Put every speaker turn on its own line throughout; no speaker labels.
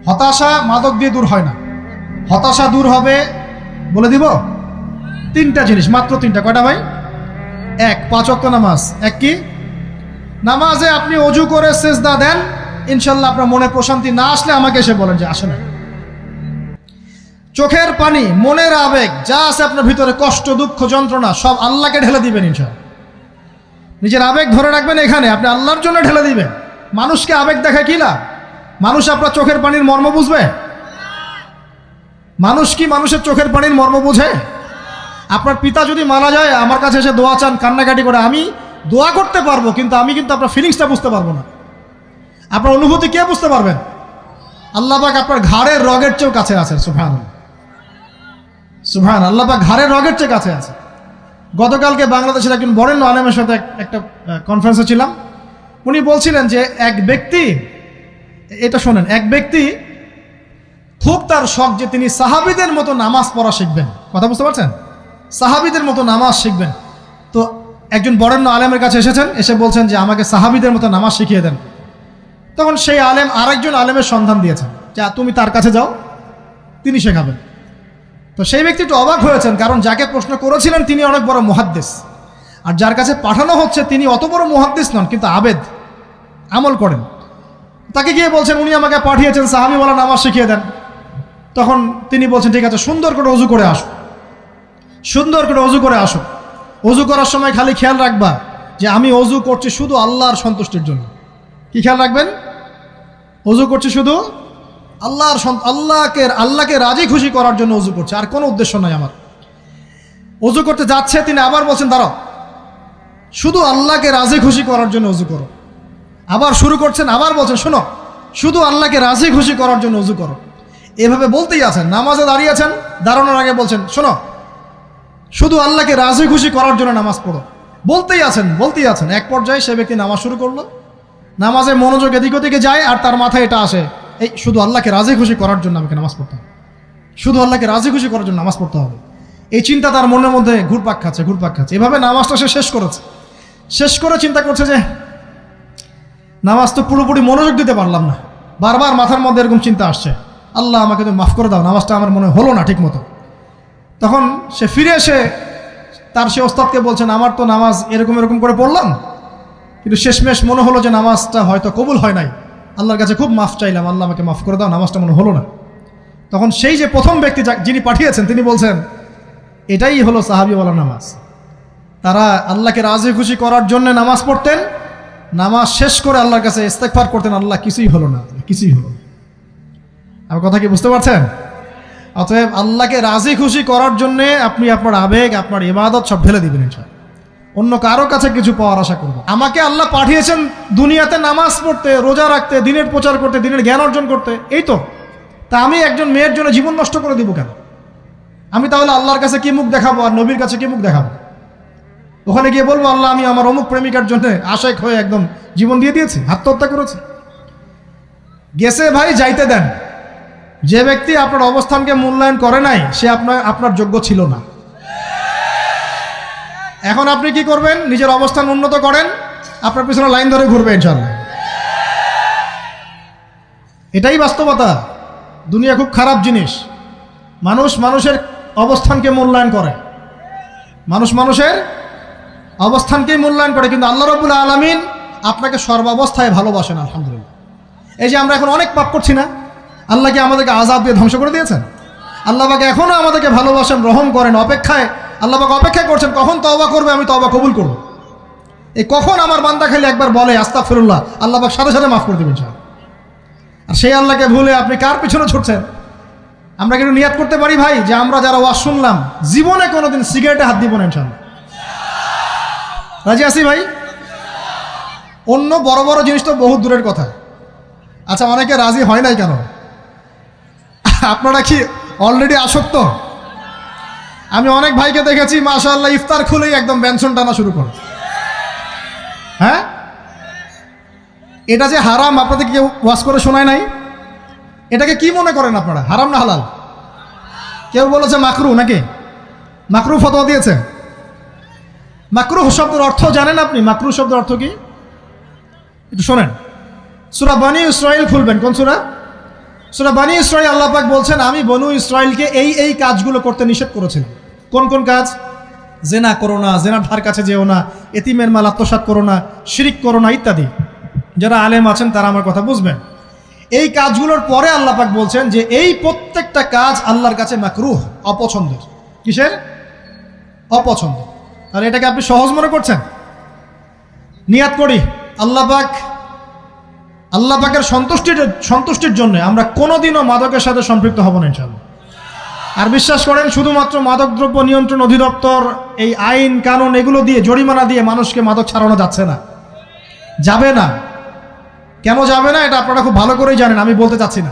হতাশা মাদক দিয়ে দূর হয় না। হতাশা দূর হবে, বলে দিব, তিনটা জিনিস, মাত্র তিনটা। কয়টা ভাই? এক, 5 ওয়াক্ত নামাজ। এক কি? নামাজে আপনি অজু করে সেজদা দেন, ইনশাল্লাহ আপনার মনে প্রশান্তি না আসলে আমাকে এসে বলেন যে আসে না। চোখের পানি, মনের আবেগ যা আছে আপনার ভিতরে, কষ্ট, দুঃখ, যন্ত্রণা, সব আল্লাহকে ঢেলে দিবেন ইনশাল্লাহ। নিজের আবেগ ধরে রাখবেন এখানে, আপনি আল্লাহর জন্য ঢেলে দিবেন। মানুষকে আবেগ দেখা কি লাভ? মানুষ আপনার চোখের পানির মর্ম বুঝবে? মানুষ কি মানুষের চোখের পানির মর্ম বুঝে? আপনার পিতা যদি মারা যায়, আমার কাছে এসে দোয়া চান কান্নাকাটি করে, আমি দোয়া করতে পারবো, কিন্তু আমি কিন্তু আপনার ফিলিংসটা বুঝতে পারবো না। আপনার অনুভূতি কে বুঝতে পারবেন? আল্লাহ পাক আপনার ঘাড়ের রগের চেয়েও কাছে আছেন। সুবহানাল্লাহ, সুবহান আল্লাহ পাক ঘাড়ের রগের চেয়ে কাছে আছে। গতকালকে বাংলাদেশের একজন বরেণ্য আলেমের সাথে একটা কনফারেন্সে ছিলাম। উনি বলছিলেন যে এক ব্যক্তি, এটা শোনেন, এক ব্যক্তি খুব তার শখ যে তিনি সাহাবীদের মতো নামাজ পড়া শিখবেন। কথা বুঝতে পারছেন? সাহাবীদের মতো নামাজ শিখবেন। তো একজন বরেণ্য আলেমের কাছে এসেছেন, এসে বলছেন যে আমাকে সাহাবীদের মতো নামাজ শিখিয়ে দেন। তখন সেই আলেম আরেকজন আলেমের সন্ধান দিয়েছেন, যা তুমি তার কাছে যাও, তিনি শেখাবেন। তো সেই ব্যক্তি একটু অবাক হয়েছেন, কারণ যাকে প্রশ্ন করেছিলেন তিনি অনেক বড় মুহাদ্দিস, আর যার কাছে পাঠানো হচ্ছে তিনি অত বড় মুহাদ্দিস নন, কিন্তু আবেদ, আমল করেন। তাকে গিয়ে বলছেন উনি আমাকে পাঠিয়েছেন সাহাবীওয়ালা নামাজ শিখিয়ে দেন। তখন তিনি বলছেন ঠিক আছে, সুন্দর করে অজু করে আসো, সুন্দর করে অজু করে আসো। অজু করার সময় খালি খেয়াল রাখবা যে আমি অজু করছি শুধু আল্লাহর সন্তুষ্টির জন্য। কি খেয়াল রাখবেন? অজু করছি শুধু আল্লাহকে রাজি খুশি করার জন্য অজু করছে, আর কোনো উদ্দেশ্য নাই আমার। অজু করতে যাচ্ছে, তিনি আবার বলছেন দাঁড়াও, শুধু আল্লাহকে রাজি খুশি করার জন্য অজু করো। আবার শুরু করছেন, আবার বলছেন শোনো, শুধু আল্লাহকে রাজি খুশি করার জন্য অজু করো। এভাবে বলতেই আছেন। নামাজে দাঁড়িয়েছেন, দাঁড়ানোর আগে বলছেন শোনো, শুধু আল্লাহকে রাজি খুশি করার জন্য নামাজ পড়ো। বলতেই আছেন। এক পর্যায়ে সে ব্যক্তি নামাজ শুরু করলো। নামাজে মনোযোগ এদিক ওদিকে যায়, আর তার মাথায় এটা আসে, এই শুধু আল্লাহকে রাজি খুশি করার জন্য আমাকে নামাজ পড়তে হবে, শুধু আল্লাহকে রাজি খুশি করার জন্য নামাজ পড়তে হবে। এই চিন্তা তার মনের মধ্যে ঘুরপাক খাচ্ছে। এভাবে নামাজটা সে শেষ করেছে। শেষ করে চিন্তা করছে যে নামাজ তো পুরোপুরি মনোযোগ দিতে পারলাম না। বারবার মাথার মধ্যে এরকম চিন্তা আসছে, আল্লাহ আমাকে তো মাফ করে দাও, নামাজটা আমার মনে হলো না ঠিক মতো। তখন সে ফিরে এসে তার সে ওস্তাদকে বলছেন আমার তো নামাজ এরকম করে পড়লাম, কিন্তু শেষমেশ মনে হলো যে নামাজটা হয়তো কবুল হয় নাই, আল্লাহর কাছে খুব মাফ চাইলাম, আল্লাহ আমাকে মাফ করে দাও, নামাজটা মনে হলো না। তখন সেই যে প্রথম ব্যক্তি যিনি পাঠিয়েছেন তিনি বলছেন এটাই হলো সাহাবীওয়ালা নামাজ। তারা আল্লাহকে রাজি খুশি করার জন্য নামাজ পড়তেন, নামাজ শেষ করে আল্লাহর কাছে ইস্তেগফার করতেন, আল্লাহ কিছুই হলো না, কিছুই হলো না। আমার কথা কি বুঝতে পারছেন? অতএব আল্লাহকে রাজি খুশি করার জন্যে আপনি আপনার আবেগ, আপনার ইবাদত সব ঢেলে দিবেন ইনশাআল্লাহ। অন্য কারো কাছে কিছু পাওয়ার আশা করব। আমাকে আল্লাহ পাঠিয়েছেন দুনিয়াতে নামাজ পড়তে, রোজা রাখতে, দিনের প্রচার করতে, দিনের জ্ঞান অর্জন করতে, এই তো। তা আমি একজন মেয়ের জন্য জীবন নষ্ট করে দিব কেন? আমি তাহলে আল্লাহর কাছে কি মুখ দেখাবো, আর নবীর কাছে কি মুখ দেখাবো? ওখানে গিয়ে বলবো আল্লাহ আমি আমার অমুক প্রেমিকার জন্য আশেক হয়ে একদম জীবন দিয়ে দিয়েছি, আত্মহত্যা করেছি। গেছে ভাই, যাইতে দেন। যে ব্যক্তি আপনার অবস্থানকে মূল্যায়ন করে নাই সে আপনার যোগ্য ছিল না। এখন আপনি কি করবেন? নিজের অবস্থান উন্নত করেন, আপনার পিছনে লাইন ধরে ঘুরবে ইনশাআল্লাহ। এটাই বাস্তবতা। দুনিয়া খুব খারাপ জিনিস। মানুষের অবস্থানকে মূল্যায়ন করে, মানুষের অবস্থানকেই মূল্যায়ন করে, কিন্তু আল্লাহ রাব্বুল আলামিন আপনাকে সর্বাবস্থায় ভালোবাসেন। আলহামদুলিল্লাহ। এই যে আমরা এখন অনেক পাপ করছি না, আল্লাহ কি আমাদেরকে আযাব দিয়ে ধ্বংস করে দিয়েছেন? আল্লাহ পাক এখনো আমাদেরকে ভালোবাসেন, রহম করেন, আল্লাহ পাক অপেক্ষা করছেন কখন তওবা করবে, আমি তওবা কবুল করব। এই কখন আমার বান্দা খালি একবার বলে আস্তাগফিরুল্লাহ, আল্লাহ পাক সাথে সাথে মাফ করে দেবেন ইনশাআল্লাহ। আর সেই আল্লাহকে ভুলে আপনি কার পিছনে ছুটছেন? আমরা কিন্তু নিয়াত করতে পারি ভাই যে আমরা যারা ওয়াজ শুনলাম জীবনে কোনোদিন সিগারেটে হাত দিব না ইনশাআল্লাহ। রাজি আছি ভাই? অন্য বড় বড় জিনিস তো বহুত দূরের কথা। আচ্ছা, অনেকে রাজি হয় নাই কেন? আপনারা কি অলরেডি আসক্ত? আমি অনেক ভাইকে দেখেছি মাশাআল্লাহ ইফতার খুলেই একদম বেনসন টানা শুরু করে। হ্যাঁ, এটা যে হারাম আপনাদের কেউ ওয়াজ করে শোনায় নাই? এটাকে কি মনে করেন আপনারা, হারাম না হালাল? কেউ বলেছে মাকরু, নাকি মাকরু ফতোয়া দিয়েছে? মাকরুহ শব্দের অর্থ জানেন আপনি? মাকরুহ শব্দের অর্থ কি একটু শোনেন। সূরা বনী ইসরাঈল খুলবেন। কোন সূরা? সূরা বনী ইসরাঈল আল্লাহ পাক বলছেন, আমি বনু ইসরাঈলকে এই কাজগুলো করতে নিষেধ করেছিলাম। কোন কোন কাজ? জেনা করো না, জেনার ধার কাছে যেও না, এতিমের মাল আত্মসাৎ করো না, শিরিক করো না ইত্যাদি। যারা আলেম আছেন তারা আমার কথা বুঝবেন। এই কাজগুলোর পরে আল্লাহ পাক বলছেন যে এই প্রত্যেকটা কাজ আল্লাহর কাছে মাকরুহ, অপছন্দের। কিসের? অপছন্দ। আর এটাকে আপনি সহজ মনে করছেন? নিয়াত করি আল্লাহ পাকের সন্তুষ্টির জন্য আমরা কোনোদিনও মাদকের সাথে সম্পৃক্ত হব না ইনশাআল্লাহ। আর বিশ্বাস করেন, শুধুমাত্র মাদকদ্রব্য নিয়ন্ত্রণ অধিদপ্তর এই আইন কানুন এগুলো দিয়ে, জরিমানা দিয়ে মানুষকে মাদক ছাড়ানো যাচ্ছে না, যাবে না। কেন যাবে না এটা আপনারা খুব ভালো করেই জানেন, আমি বলতে চাচ্ছি না।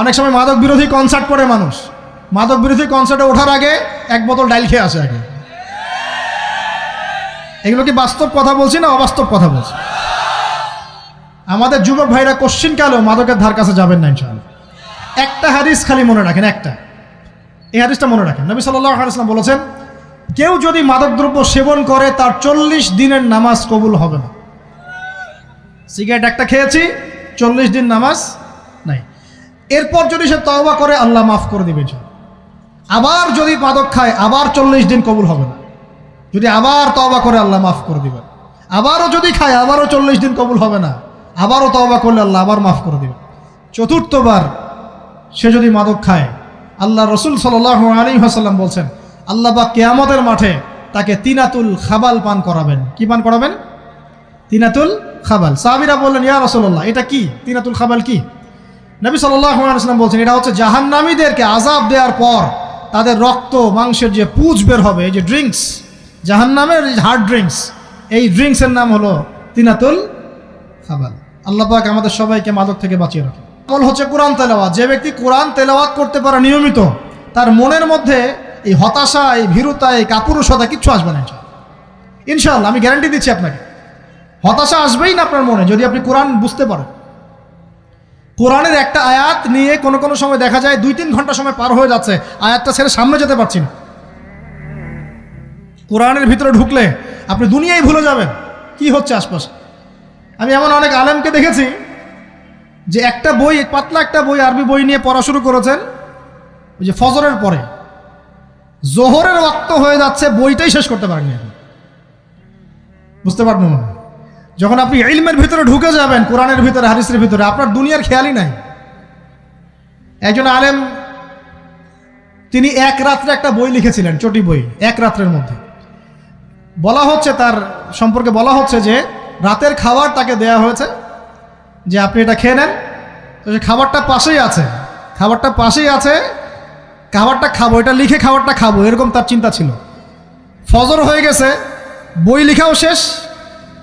অনেক সময় মাদক বিরোধী কনসার্ট করে মানুষ, মাদক বিরোধী কনসার্টে ওঠার আগে এক বোতল ডাইল খেয়ে আসে আগে। এগুলো কি বাস্তব কথা বলছি না অবাস্তব কথা বলছি? আমাদের যুবক ভাইরা কোশ্চিনকালেও মাদকের ধার কাছে যাবেন না ইনশাআল্লাহ। একটা হাদিস খালি মনে রাখেন, এই হাদিসটা মনে রাখেন। নবী সাল্লাল্লাহু আলাইহি ওয়াসাল্লাম বলেছেন, কেউ যদি মাদকদ্রব্য সেবন করে তার 40 দিনের নামাজ কবুল হবে না। সিগারেট একটা খেয়েছি, 40 দিন নামাজ নাই। এরপর যদি সে তওবা করে আল্লাহ মাফ করে দিবেন। আবার যদি মাদক খায় আবার 40 দিন কবুল হবে না। যদি আবার তওবা করে আল্লাহ মাফ করে দিবেন। আবারও যদি খায় আবারও 40 দিন কবুল হবে না। আবারও তওবা করলে আল্লাহ আবার মাফ করে দিবেন। চতুর্থবার সে যদি মাদক খায়, আল্লাহ রসুল সাল্লাল্লাহু আলাইহি ওয়াসাল্লাম বলছেন, আল্লাহ পাক কিয়ামতের মাঠে তাকে তিনাতুল খাবাল পান করাবেন। কি পান করাবেন? তিনাতুল খাবাল। সাহাবীরা বললেন, ইয়া রাসূলুল্লাহ, এটা কি? তিনাতুল খাবাল কি? নবী সাল্লাল্লাহু আলাইহি ওয়াসাল্লাম বলছেন, এটা হচ্ছে জাহান্নামীদেরকে আযাব দেওয়ার পর তাদের রক্ত মাংসের যে পুঁজ বের হবে, এই যে ড্রিঙ্কস, জাহান্নামের হার্ড ড্রিঙ্কস, এই ড্রিঙ্কসের নাম হলো তিনাতুল খাবাল। আল্লাহ পাক আমাদের সবাইকে মাদক থেকে বাঁচিয়ে রাখেন। আমল হচ্ছে কোরআন তেলাওয়াত। যে ব্যক্তি কোরআন তেলাওয়াত করতে পারে নিয়মিত, তার মনের মধ্যে এই হতাশা, এই ভীরুতা, এই কাপুরুষতা কিচ্ছু আসবে না ইনশাআল্লাহ। আমি গ্যারান্টি দিচ্ছি আপনাকে, হতাশা আসবেই না আপনার মনে যদি আপনি কোরআন বুঝতে পারেন। কোরআনের একটা আয়াত নিয়ে কোনো সময় দেখা যায় 2-3 ঘন্টা সময় পার হয়ে যাচ্ছে, আয়াতটা ছেড়ে সামনে যেতে পারছি না। কোরআনের ভিতরে ঢুকলে আপনি দুনিয়ায় ভুলে যাবেন কি হচ্ছে আশপাশে। আমি এমন অনেক আলেমকে দেখেছি যে একটা বই, পাতলা একটা বই, আরবি বই নিয়ে পড়া শুরু করেছেন, ওই যে ফজরের পরে জোহরের ওয়াক্ত হয়ে যাচ্ছে, বইটাই শেষ করতে পারেননি। বুঝতে পারবেন না, যখন আপনি ইলমের ভিতরে ঢুকে যাবেন, কোরআনের ভিতরে, হাদিসের ভিতরে, আপনার দুনিয়ার খেয়ালই নাই। একজন আলেম, তিনি এক রাত্রে একটা বই লিখেছিলেন, চটি বই, এক রাত্রের মধ্যে। বলা হচ্ছে, তার সম্পর্কে বলা হচ্ছে যে রাতের খাবার তাকে দেয়া হয়েছে যে আপনি এটা খেয়ে নেন। তো সে খাবারটা পাশেই আছে, খাবারটা খাবো, এটা লিখে খাবারটা খাবো, এরকম তার চিন্তা ছিল। ফজর হয়ে গেছে, বই লিখাও শেষ,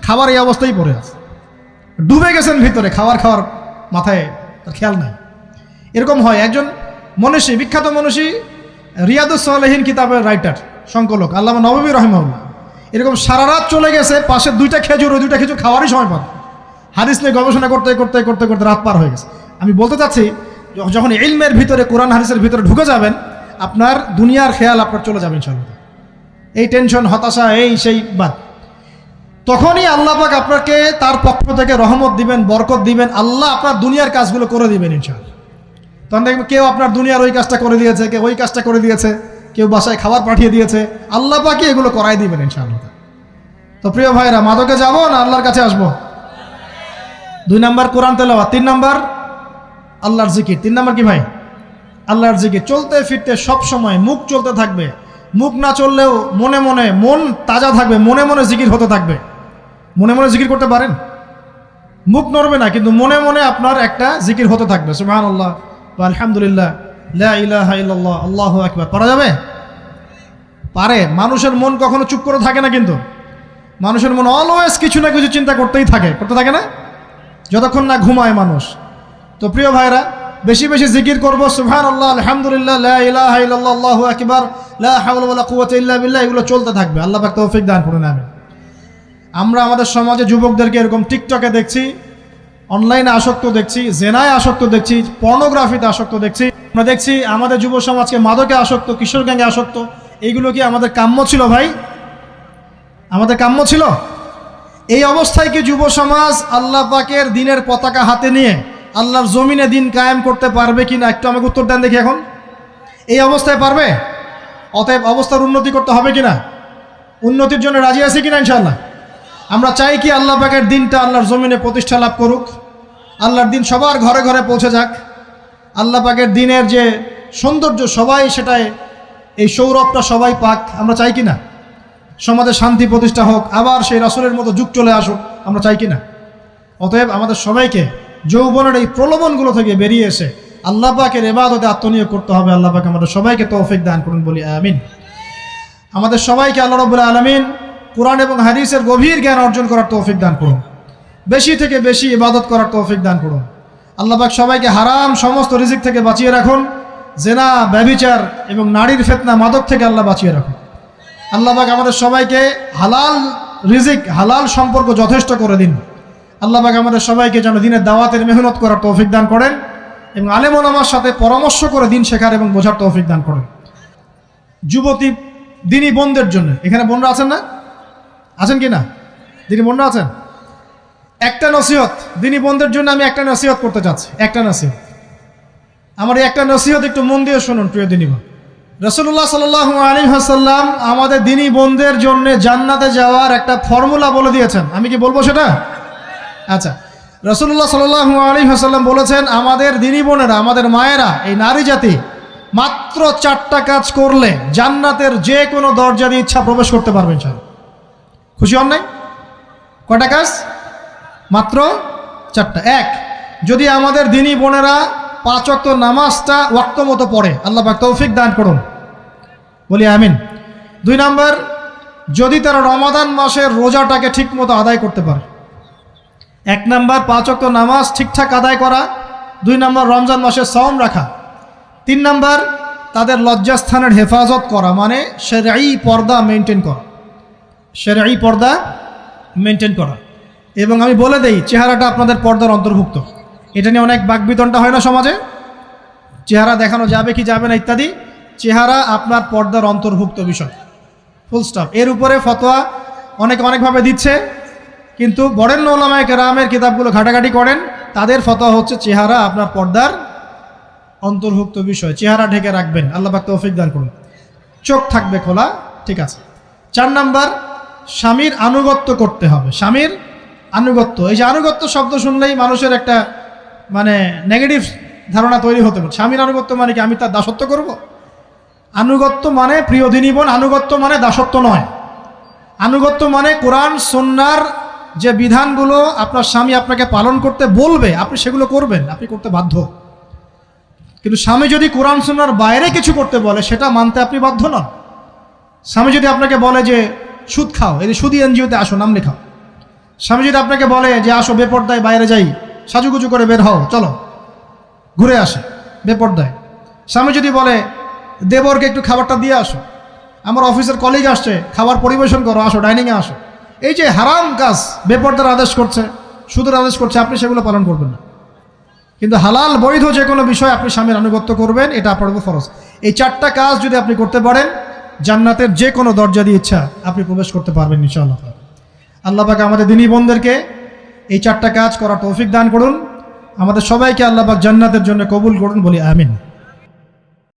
খাবার এই অবস্থায় পড়ে আছে, ডুবে গেছেন ভিতরে, খাওয়ার মাথায় তার খেয়াল নাই। এরকম হয়। একজন মনীষী, বিখ্যাত মনীষী, রিয়াদুস সালেহীন কিতাবের রাইটার, সংকলক আল্লামা নববী রাহিমাহুল্লাহ, এরকম সারা রাত চলে গেছে, পাশে 2টা খেজুর, ওই 2টা খেজুর খাওয়ারই সময় পান। হাদিস নিয়ে গবেষণা করতে রাত পার হয়ে গেছে। আমি বলতে চাচ্ছি, যখন ইলমের ভিতরে, কোরআন হাদিসের ভিতরে ঢুকে যাবেন, আপনার দুনিয়ার খেয়াল আপনার চলে যাবে ইনশাআল্লাহ। এই টেনশন, হতাশা, এই সেই বাদ, তখনই আল্লাহ পাক আপনাকে তার পক্ষ থেকে রহমত দিবেন, বরকত দিবেন, আল্লাহ আপনার দুনিয়ার কাজগুলো করে দিবেন ইনশাআল্লাহ। তখন দেখবেন কেউ আপনার দুনিয়ার ওই কাজটা করে দিয়েছে, কেউ ওই কাজটা করে দিয়েছে, কেউ বাসায় খাবার পাঠিয়ে দিয়েছে, আল্লাহ পাকই এগুলো করাই দিবেন ইনশাআল্লাহ। তো প্রিয় ভাইরা, মাদকে যাব না আল্লাহর কাছে আসবো? 2 নাম্বার কোরআন তেলাওয়াত, 3 নাম্বার আল্লাহর জিকির। 3 নাম্বার কি ভাই? আল্লাহর জিকির। চলতে ফিরতে সব সময় মুখ চলতে থাকবে, মুখ না চললেও মনে মনে মন তাজা থাকবে, মনে মনে জিকির হতে থাকবে। মনে মনে জিকির করতে পারেন? মুখ নড়বে না, কিন্তু মনে মনে আপনার একটা জিকির হতে থাকবে, সুবহানাল্লাহ ওয়া আলহামদুলিল্লাহ, লা ইলাহা ইল্লাল্লাহ, আল্লাহু আকবার। পারা যাবে? পারে। মানুষের মন কখনো চুপ করে থাকে না, কিন্তু মানুষের মন অলওয়েজ কিছু না কিছু চিন্তা করতে থাকে না, যতক্ষণ না ঘুমায় মানুষ। তো প্রিয় ভাইরা, বেশি বেশি জিকির করবো, সুবহানাল্লাহ, আলহামদুলিল্লাহ, লা ইলাহা ইল্লাল্লাহ, আল্লাহু আকবার, লা হাওলা ওয়ালা কুওয়াতা ইল্লা বিল্লাহ, এগুলো চলতে থাকবে। আল্লাহ পাক তৌফিক দান করুন, আমিন। আমরা আমাদের সমাজে যুবকদেরকে এরকম টিকটকে দেখছি, অনলাইনে আসক্ত দেখছি, জেনায় আসক্ত দেখছি, পর্নোগ্রাফিতে আসক্ত দেখছি। আমরা দেখছি আমাদের যুব সমাজকে মাদকে আসক্ত, কিশোর গ্যাংয়ে আসক্ত। এইগুলো কি আমাদের কাম্য ছিল ভাই? আমাদের কাম্য ছিল? এই অবস্থায় কি যুব সমাজ আল্লাহ পাকের দ্বীনের পতাকা হাতে নিয়ে আল্লাহর জমিনে দিন কায়েম করতে পারবে কি না একটু আমাকে উত্তর দেন দেখি। এখন এই অবস্থায় পারবে? অতএব অবস্থার উন্নতি করতে হবে কিনা? উন্নতির জন্য রাজি আছি কিনা ইনশাআল্লাহ? আমরা চাই কি আল্লাহ পাকের দিনটা আল্লাহর জমিনে প্রতিষ্ঠা লাভ করুক, আল্লাহর দিন সবার ঘরে ঘরে পৌঁছে যাক, আল্লাহ পাকের দিনের যে সৌন্দর্য সবাই সেটাই, এই সৌরভটা সবাই পাক। আমরা চাই কি না? সমাজে শান্তি প্রতিষ্ঠা হোক, আবার সেই রাসূলের মতো যুগ চলে আসুক, আমরা চাই কি না? অতএব আমাদের সবাইকে যৌবনের এই প্রলোভনগুলো থেকে বেরিয়ে এসে আল্লাহ পাকের ইবাদতে আত্মনিয়োগ করতে হবে। আল্লাহ পাক আমাদের সবাইকে তৌফিক দান করুন, বলি আমিন। আমাদের সবাইকে আল্লাহ রাব্বুল আলামিন কুরআন এবং হাদিসের গভীর জ্ঞান অর্জন করার তৌফিক দান করুন, বেশি থেকে বেশি ইবাদত করার তৌফিক দান করুন। আল্লাহ পাক সবাইকে হারাম সমস্ত রিজিক থেকে বাঁচিয়ে রাখুন, জেনা, ব্যভিচার এবং নারীর ফিতনা, মাদক থেকে আল্লাহ বাঁচিয়ে রাখুন। আল্লাহ পাক আমাদের সবাইকে হালাল রিজিক, হালাল সম্পর্ক যথেষ্ট করে দিন। আল্লাহ পাক আমাদের সবাইকে যেন দিনের দাওয়াতের মেহনত করার তৌফিক দান করেন এবং আলেম ওলামার সাথে পরামর্শ করে দিন শেখার এবং বোঝার তৌফিক দান করেন। যুবতী দিনী বোনদের জন্য, এখানে বোনরা আছেন না? আছেন কি না? দিনী বোনরা আছেন? একটা নসিহত দিনী বোনদের জন্য আমি একটা নসিহত করতে চাচ্ছি, একটা নসিহত। আমার এই একটা নসিহত একটু মন দিয়ে শুনুন প্রিয় দিনী বোন। রাসূলুল্লাহ সাল্লাল্লাহু আলাইহি ওয়াসাল্লাম আমাদের দিনী বোনদের জন্য জান্নাতে যাওয়ার একটা ফর্মুলা বলে দিয়েছেন। আমি কি বলবো সেটা? আচ্ছা, রাসূলুল্লাহ সাল্লাল্লাহু আলাইহি ওয়াসাল্লাম বলেছেন আমাদের দিনী বোনেরা, আমাদের মায়েরা, এই নারী জাতি মাত্র 4টা কাজ করলে জান্নাতের যে কোনো দরজা দিয়ে ইচ্ছা প্রবেশ করতে পারবে ইনশাআল্লাহ। খুশি হন নাই? কয়টা কাজ? মাত্র 4টা। এক, যদি আমাদের দিনী বোনেরা 5 ওয়াক্ত নামাজটা ওয়াক্ত মতো পড়ে, আল্লাহ পাক তৌফিক দান করুন, বলি আমিন। 2 নাম্বার, যদি তারা রমাদান মাসের রোজাটাকে ঠিক মতো আদায় করতে পারে। 1 নাম্বার 5 ওয়াক্ত নামাজ ঠিকঠাক আদায় করা, 2 নাম্বার রমজান মাসের সাওম রাখা, 3 নাম্বার তাদের লজ্জাস্থানের হেফাজত করা, মানে শরঈ পর্দা মেনটেন করা, শরঈ পর্দা মেনটেন করা। এবং আমি বলে দেই, চেহারাটা আপনাদের পর্দার অন্তর্ভুক্ত। এটা নিয়ে অনেক বাকবিতণ্ডা হয় না সমাজে, চেহারা দেখানো যাবে কি যাবে না ইত্যাদি। চেহারা আপনার পর্দার অন্তর্ভুক্ত বিষয়, ফুল স্টপ। এর উপরে ফতোয়া অনেকে অনেকভাবে দিচ্ছে, কিন্তু বরেণ্য উলামায়ে কেরামের কিতাবগুলো ঘাটাঘাটি করেন, তাদের ফতোয়া হচ্ছে চেহারা আপনার পর্দার অন্তর্ভুক্ত বিষয়, চেহারা ঢেকে রাখবেন, আল্লাহ পাক তৌফিক দান করুন। চোখ থাকবে খোলা, ঠিক আছে। 4 নাম্বার, স্বামীর আনুগত্য করতে হবে। স্বামীর আনুগত্য, এই যে আনুগত্য শব্দ শুনলেই মানুষের একটা মানে নেগেটিভ ধারণা তৈরি হতে পারে। স্বামীর আনুগত্য মানে কি আমি তার দাসত্ব করব? আনুগত্য মানে, প্রিয় দিনী বোন, আনুগত্য মানে দাসত্ব নয়। আনুগত্য মানে কোরআন সুন্নাহর যে বিধানগুলো আপনার স্বামী আপনাকে পালন করতে বলবে, আপনি সেগুলো করবেন, আপনি করতে বাধ্য। কিন্তু স্বামী যদি কোরআন সুন্নাহর বাইরে কিছু করতে বলে, সেটা মানতে আপনি বাধ্য নন। স্বামী যদি আপনাকে বলে যে সুদ খাও, এই যে সুদী এনজিওতে আসো, নাম লেখাও। স্বামী যদি আপনাকে বলে যে আসো বেপর্দায় বাইরে যাই, সাজুগুজু করে বের হও, চলো ঘুরে আসে বেপর্দায়। স্বামী যদি বলে দেবরকে একটু খাবারটা দিয়ে আসো, আমার অফিসের কলিগ আসছে, খাবার পরিবেশন করো, আসো ডাইনিংয়ে আসো। এই যে হারাম কাজ, বেপর্দার আদেশ করছে, সুদের আদেশ করছে, আপনি সেগুলো পালন করবেন না। কিন্তু হালাল বৈধ যে কোনো বিষয় আপনি স্বামীর আনুগত্য করবেন, এটা আপনার উপর ফরজ। এই 4টা কাজ যদি আপনি করতে পারেন, জান্নাতের যে কোনো দরজা দিয়ে ইচ্ছা আপনি প্রবেশ করতে পারবেন ইনশাআল্লাহ। আল্লাহ পাক আমাদের দিনী বোনদেরকে এই 4টা কাজ করার তৌফিক দান করুন। আমাদের সবাইকে আল্লাহ পাক জান্নাতের জন্য কবুল করুন, বলি আমিন।